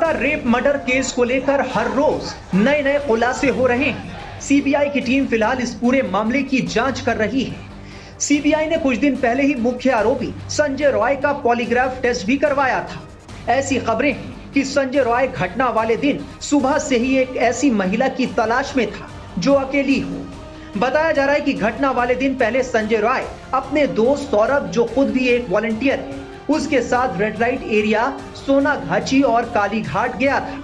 लगातार rape murder case को लेकर हर रोज नए नए खुलासे हो रहे हैं। सीबीआई की टीम फिलहाल इस पूरे मामले की जांच कर रही है। सीबीआई ने कुछ दिन पहले ही मुख्य आरोपी संजय रॉय का पॉलीग्राफ टेस्ट भी करवाया था। ऐसी खबरें हैं कि संजय रॉय घटना वाले दिन सुबह से ही एक ऐसी महिला की तलाश में था जो अकेली हो। बताया जा रहा है कि घटना वाले दिन पहले संजय रॉय अपने दोस्त सौरभ, जो खुद भी एक वॉलंटियर है, उसके साथ रेड लाइट एरिया, सोनागाछी और कालीघाट गया था।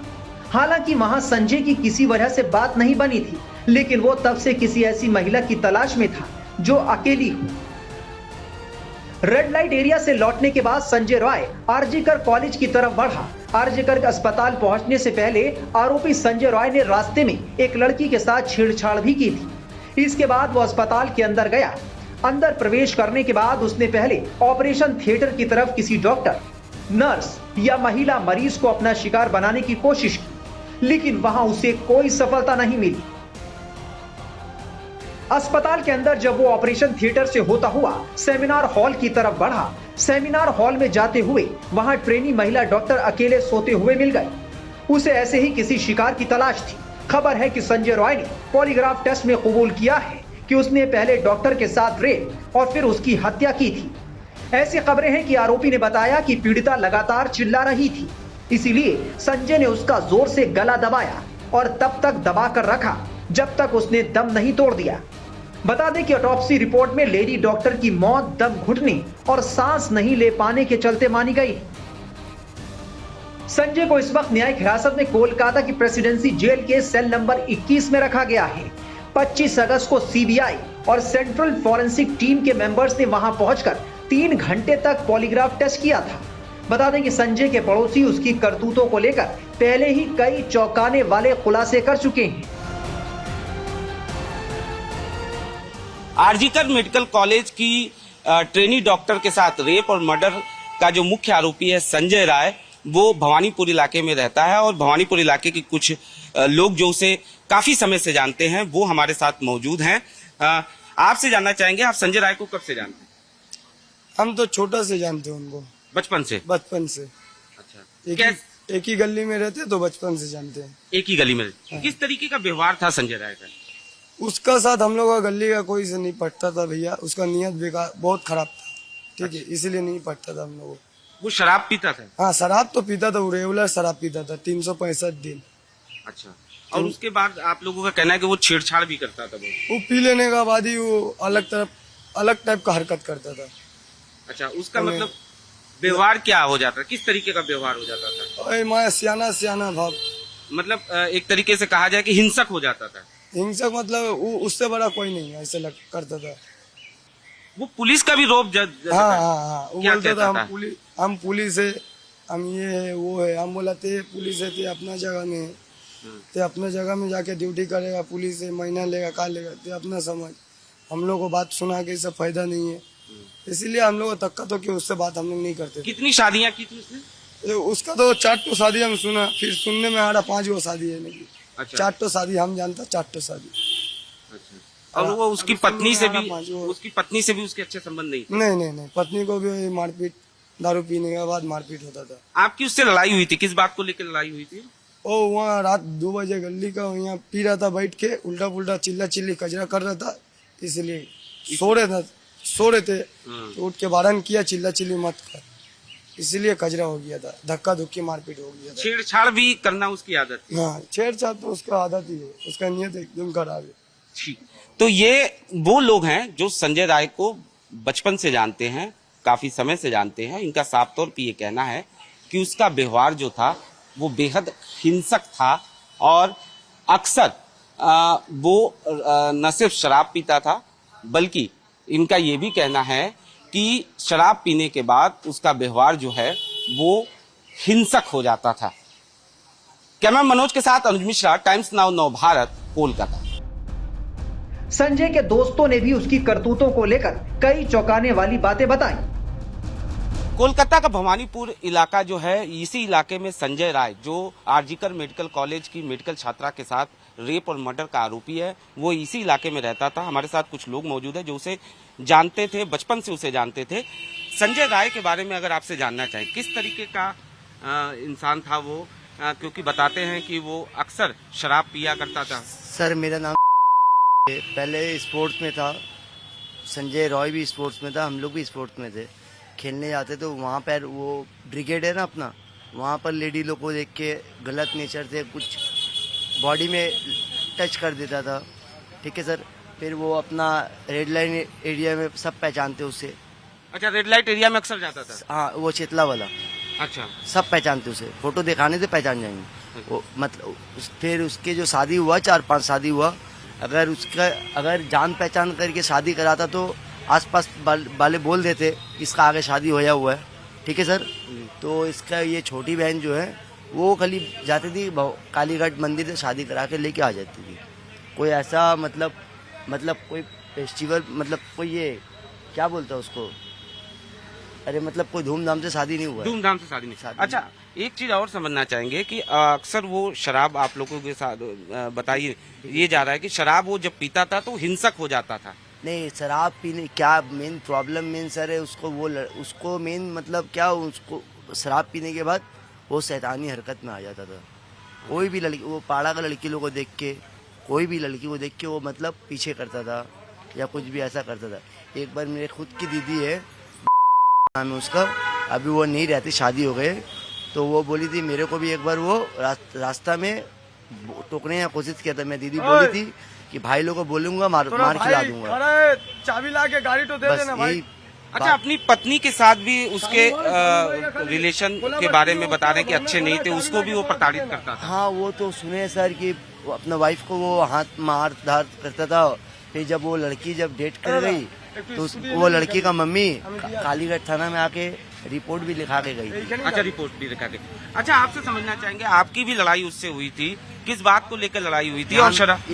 हालांकि वहां संजय की किसी वजह से बात नहीं बनी थी, लेकिन वो तब से किसी ऐसी महिला की तलाश में था जो अकेली हो। रेड लाइट एरिया से लौटने के बाद संजय रॉय आरजीकर कॉलेज की तरफ बढ़ा। आरजीकर अस्पताल पहुंचने से पहले आरोपी संजय रॉय ने रास्ते में एक लड़की के साथ छेड़छाड़ भी की थी। इसके बाद वो अस्पताल के अंदर गया। अंदर प्रवेश करने के बाद उसने पहले ऑपरेशन थिएटर की तरफ किसी डॉक्टर, नर्स या महिला मरीज को अपना शिकार बनाने की कोशिश की, लेकिन वहां उसे कोई सफलता नहीं मिली। अस्पताल के अंदर जब वो ऑपरेशन थिएटर से होता हुआ सेमिनार हॉल की तरफ बढ़ा, सेमिनार हॉल में जाते हुए वहां ट्रेनी महिला डॉक्टर अकेले सोते हुए मिल गई। उसे ऐसे ही किसी शिकार की तलाश थी। खबर है कि संजय रॉय ने पॉलीग्राफ टेस्ट में कबूल किया है कि उसने पहले डॉक्टर के साथ रेप और फिर उसकी हत्या की थी। ऐसी खबरें हैं कि आरोपी ने बताया कि पीड़िता लगातार चिल्ला रही थी, इसीलिए संजय ने उसका जोर से गला दबाया और तब तक दबा कर रखा जब तक उसने दम नहीं तोड़ दिया। बता दें कि ऑटोप्सी रिपोर्ट में लेडी डॉक्टर की मौत दम घुटने और सांस नहीं ले पाने के चलते मानी गई। संजय को इस वक्त न्यायिक हिरासत में कोलकाता की प्रेसिडेंसी जेल के सेल नंबर 21 में रखा गया है। 25 अगस्त को सीबीआई और सेंट्रल फॉरेंसिक टीम के मेंबर्स ने वहां पहुंचकर 3 घंटे तक पॉलीग्राफ टेस्ट किया था। बता दें कि संजय के पड़ोसी उसकी करतूतों को लेकर पहले ही कई चौंकाने वाले खुलासे कर चुके हैं। आरजीकर मेडिकल कॉलेज की ट्रेनी डॉक्टर के साथ रेप और मर्डर का जो मुख्य आरोपी है संजय राय, वो भवानीपुर इलाके में रहता है और भवानीपुर इलाके के कुछ लोग जो उसे काफी समय से जानते हैं वो हमारे साथ मौजूद हैं। आपसे जानना चाहेंगे, आप संजय राय को कब से जानते हैं? हम तो छोटा से जानते हैं उनको, बचपन से। अच्छा, एक ही गली में रहते तो बचपन से जानते हैं। एक ही गली में। किस तरीके का व्यवहार था संजय राय का? उसका साथ हम लोग का गली का कोई से नहीं पटता था भैया। उसका नियत बेकार बहुत खराब था, ठीक है, इसीलिए नहीं पटता था हम लोग। वो शराब पीता था? हाँ, शराब तो पीता था, वो रेगुलर शराब पीता था 365 दिन। अच्छा, और उसके बाद आप लोगों का कहना है कि वो छेड़छाड़ भी करता था? वो पी लेने का बाद ही वो अलग टाइप का हरकत करता था। अच्छा, उसका मतलब व्यवहार क्या हो जाता, किस तरीके का व्यवहार हो जाता था? मैं सियाना भाव, मतलब एक तरीके से कहा जाए कि हिंसक हो जाता था। हिंसक मतलब वो उससे बड़ा कोई नहीं ऐसे करता था। वो पुलिस का भी रोब हाँ, वो बोलता था हम पुलिस है, हम ये है वो है। हम बोलाते पुलिस है ते अपना जगह में, ते अपना जगह में जाके ड्यूटी करेगा, पुलिस है, महीना लेगा का लेगा, ते अपना समझ। हम लोग को बात सुना के इससे फायदा नहीं है, इसीलिए हम लोग को तक्का तो कि उससे बात हम लोग नहीं करते। कितनी शादियां की थी उसने? उसका तो 4 शादी हम सुना, फिर सुनने में आ रहा 5 शादी है नहीं। अच्छा। 4 शादी हम जानता, 4 शादी। अच्छा। और वो उसकी पत्नी से भी उसके अच्छे संबंध नहीं थे? नहीं, पत्नी को भी मारपीट, दारू पीने के बाद मारपीट होता था। आपकी उससे लड़ाई हुई थी? किस बात को लेकर लड़ाई हुई थी? ओ वहाँ रात 2 बजे गली का यहाँ पी रहा था बैठ के, उल्टा पुल्टा चिल्ला चिल्ली कचरा कर रहा था, इसलिए सो रहे थे तो उठ के वारन किया, चिल्ला चिल्ली मत कर, इसलिए कचरा हो गया था, धक्का धुक्की मारपीट हो गया था। छेड़छाड़ भी करना उसकी आदत? हाँ, छेड़छाड़ तो उसका आदत ही है, उसका नियत एकदम खराब है। ठीक, तो ये वो लोग हैं जो संजय राय को बचपन से जानते हैं, काफी समय से जानते हैं। इनका साफ तौर पे ये कहना है कि उसका व्यवहार जो था वो बेहद हिंसक था और अक्सर वो न सिर्फ शराब पीता था, बल्कि इनका ये भी कहना है कि शराब पीने के बाद उसका व्यवहार जो है वो हिंसक हो जाता था। कैमरा मनोज के साथ अनुज मिश्रा, टाइम्स नाउ नव भारत, कोलकाता। संजय के दोस्तों ने भी उसकी करतूतों को लेकर कई चौंकाने वाली बातें बताई। कोलकाता का भवानीपुर इलाका जो है, इसी इलाके में संजय राय, जो आरजीकर मेडिकल कॉलेज की मेडिकल छात्रा के साथ रेप और मर्डर का आरोपी है, वो इसी इलाके में रहता था। हमारे साथ कुछ लोग मौजूद हैं जो उसे जानते थे, बचपन से उसे जानते थे। संजय राय के बारे में अगर आपसे जानना चाहें, किस तरीके का इंसान था वो, क्योंकि बताते हैं कि वो अक्सर शराब पिया करता था। सर मेरा नाम है। पहले स्पोर्ट्स में था, संजय रॉय भी स्पोर्ट्स में था, हम लोग भी स्पोर्ट्स में थे। खेलने जाते तो वहाँ पर वो ब्रिगेड है ना अपना, वहाँ पर लेडी लोग को देख के गलत नेचर से कुछ बॉडी में टच कर देता था। ठीक है सर, फिर वो अपना रेड लाइन एरिया में सब पहचानते उसे। अच्छा, रेड लाइट एरिया में अक्सर जाता था। हाँ, वो चेतला वाला अच्छा, सब पहचानते उसे, फोटो दिखाने से पहचान जाएंगे वो। मतलब फिर उसके जो शादी हुआ, 4-5 शादी हुआ, अगर जान पहचान करके शादी कराता तो आसपास वाले बोल देते इसका आगे शादी होया हुआ है। ठीक है सर, तो इसका ये छोटी बहन जो है वो खाली जाती थी कालीघाट मंदिर से शादी करा के लेके आ जाती थी। कोई ऐसा मतलब कोई फेस्टिवल, मतलब कोई ये क्या बोलता है उसको, अरे मतलब कोई धूमधाम से शादी नहीं हुआ है। धूमधाम से शादी नहीं। अच्छा, एक चीज और समझना चाहेंगे कि अक्सर वो शराब आप लोगों के साथ बताइए, ये जा रहा है कि शराब वो जब पीता था तो हिंसक हो जाता था। नहीं, शराब पीने क्या मेन प्रॉब्लम मेन सर है उसको मेन मतलब क्या, उसको शराब पीने के बाद वो शैतानी हरकत में आ जाता था। कोई भी लड़की, वो पाड़ा का लड़की लोग को देख के, कोई भी लड़की को देख के वो मतलब पीछे करता था या कुछ भी ऐसा करता था। एक बार मेरे खुद की दीदी है, नाम है उसका, अभी वो नहीं रहती, शादी हो गए, तो वो बोली थी मेरे को भी एक बार वो रास्ता में टोकने की कोशिश किया था। मैं दीदी बोली थी कि भाई लोग को बोलूंगा मार खिला दूंगा। अरे चाबी ला के गाड़ी तो दे देना भाई। अच्छा, अपनी पत्नी के साथ भी उसके रिलेशन के बारे में बता रहे हैं कि अच्छे नहीं थे, उसको भी वो प्रताड़ित करता था। हाँ, वो तो सुने सर कि अपना वाइफ को वो हाथ मार धार करता था। फिर जब वो लड़की जब डेट कर गई तो वो लड़की का मम्मी कालीघाट थाना में आके रिपोर्ट भी लिखा के गई। अच्छा, रिपोर्ट भी लिखा के। अच्छा, आपसे समझना चाहेंगे, आपकी भी लड़ाई उससे हुई थी, किस बात को लेकर लड़ाई हुई थी?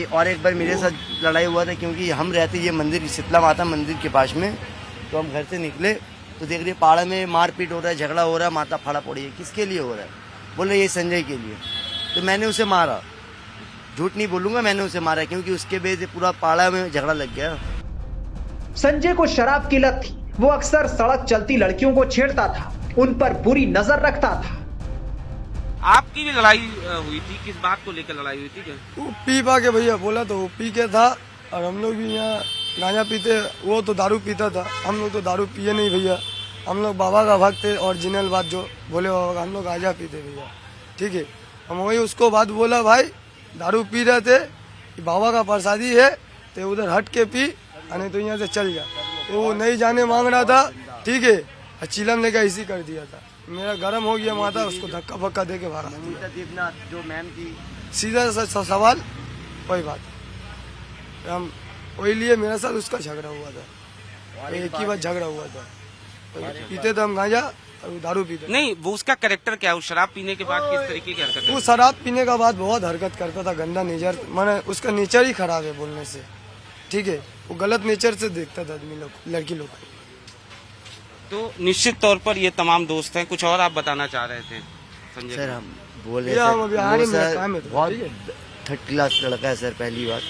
और एक बार मेरे साथ लड़ाई हुआ था, क्योंकि हम रहते ये मंदिर शीतला माता मंदिर के पास में, तो हम घर से निकले तो देख रहे पाड़ा में मारपीट हो रहा है, झगड़ा हो रहा है, माता फाड़ा पड़ी है। किसके लिए हो रहा है? बोले ये संजय के लिए। तो मैंने उसे मारा, झूठ नहीं बोलूंगा, मैंने उसे मारा, क्योंकि उसके वजह से पूरा पाड़ा में झगड़ा लग गया। संजय को शराब की लत थी, वो अक्सर सड़क चलती लड़कियों को छेड़ता था, उन पर बुरी नजर रखता था। आपकी भी लड़ाई हुई थी, किस बात को लेकर लड़ाई हुई थी? क्या वो पी पा के भैया बोला तो वो पी के था, और हम लोग भी यहाँ गांजा पीते, वो तो दारू पीता था, हम लोग तो दारू पिए नहीं भैया। हम लोग बाबा का भक्त थे, ओरिजिनल बात जो बोले बाबा का, हम लोग गांजा पीते भैया। ठीक है, हम वही उसको बात बोला, भाई दारू पी रहे थे, बाबा का प्रसादी है तो उधर हट के पी, नहीं तो यहाँ से चल जा। तो वो नहीं जाने मांग रहा था, ठीक है, चिलम लेकर इसी कर दिया था। मेरा गर्म हो गया माथा, उसको धक्का फक्का दे के भागा दिया। जो मैम थी, सीधा सा सवाल वही बात, हम वही लिए मेरे साथ उसका झगड़ा हुआ था, एक ही बार झगड़ा हुआ था। पीते थे हम गांजा और दारू पीते। नहीं, वो उसका कैरेक्टर क्या है? वो शराब पीने के बाद किस तरीके की हरकत? वो शराब पीने के बाद बहुत हरकत करता था, गंदा नेचर, माने उसका नेचर ही खराब है बोलने से। ठीक है, वो गलत नेचर से देखता था आदमी लोग, लड़की लोग। तो निश्चित तौर पर ये तमाम दोस्त हैं। कुछ और आप बताना चाह रहे थे संजय? सर हम बोल रहे सर, बहुत थर्ड क्लास लड़का है सर, पहली बात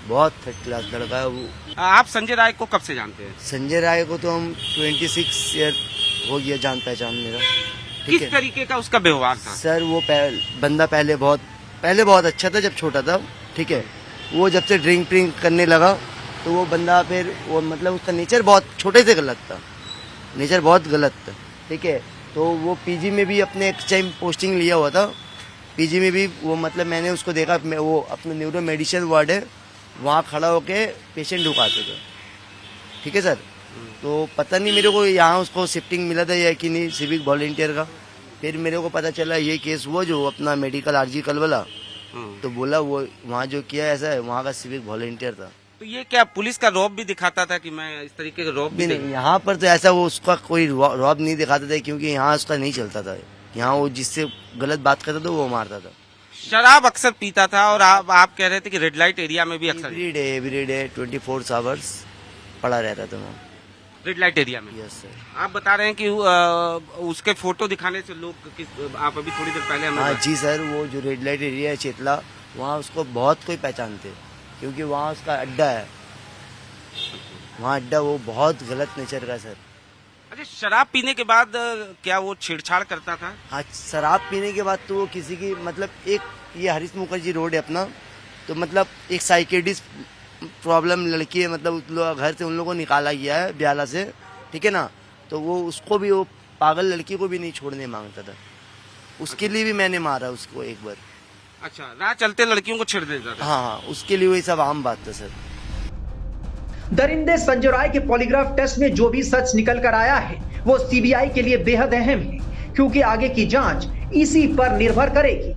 बहुत थर्ड क्लास लड़का है वो। आप संजय राय को कब से जानते हैं? संजय राय को तो हम 26 ईयर हो गया जान पहचान मेरा। ठीक किस है तरीके का उसका व्यवहार था? सर, वो बंदा पहले बहुत अच्छा था जब छोटा था। ठीक है, वो जब से ड्रिंक करने लगा तो वो बंदा फिर वो मतलब उसका नेचर बहुत छोटे से गलत था, नेचर बहुत गलत था। ठीक है, तो वो पीजी में भी अपने एक टाइम पोस्टिंग लिया हुआ था, पीजी में भी वो मतलब मैंने उसको देखा, वो अपना न्यूरो मेडिसिन वार्ड है वहाँ खड़ा होके पेशेंट ढुकाते थे। ठीक है सर, तो पता नहीं मेरे को यहाँ उसको शिफ्टिंग मिला था या कि नहीं, सिविक वॉलंटियर का। फिर मेरे को पता चला ये केस हुआ जो अपना मेडिकल आरजीकल वाला, तो बोला वो वहाँ जो किया ऐसा है, वहाँ का सिविक वॉलंटियर था। तो ये क्या पुलिस का रौब भी दिखाता था कि मैं इस तरीके का रौब भी? नहीं, यहाँ पर तो ऐसा वो उसका कोई रौब नहीं दिखाता था, क्योंकि यहाँ उसका नहीं चलता था। यहाँ वो जिससे गलत बात करता था वो मारता था। शराब अक्सर पीता था, और आप कह रहे थे कि रेड लाइट एरिया में भी अक्सर एवरी डे 24 आवर्स पड़ा रहता था वहाँ रेड लाइट एरिया में। Yes sir. आप बता रहे हैं कि उसके फोटो दिखाने से लोग आप अभी थोड़ी देर पहले हाँ जी सर, वो जो रेड लाइट एरिया है चेतला, वहाँ उसको बहुत कोई पहचानते, क्योंकि वहाँ उसका अड्डा है, वहाँ अड्डा वो बहुत गलत नेचर का सर। अच्छा, शराब पीने के बाद क्या वो छेड़छाड़ करता था? हाँ, शराब पीने के बाद तो वो किसी की मतलब एक ये हरीश मुखर्जी रोड है अपना, तो मतलब एक साइकेडिस्ट प्रॉब्लम लड़की है, मतलब उस लोग घर से उन लोगों को निकाला गया है ब्याला से, ठीक है ना। तो वो उसको भी, वो पागल लड़की को भी नहीं छोड़ने मांगता था, उसके लिए भी मैंने मारा उसको एक बार। अच्छा, राह चलते लड़कियों को छेड़ देता था? हाँ, उसके लिए वही सब आम बात था सर। दरिंदे संजय राय के पॉलीग्राफ टेस्ट में जो भी सच निकल कर आया है वो सीबीआई के लिए बेहद अहम है, क्योंकि आगे की जांच इसी पर निर्भर करेगी।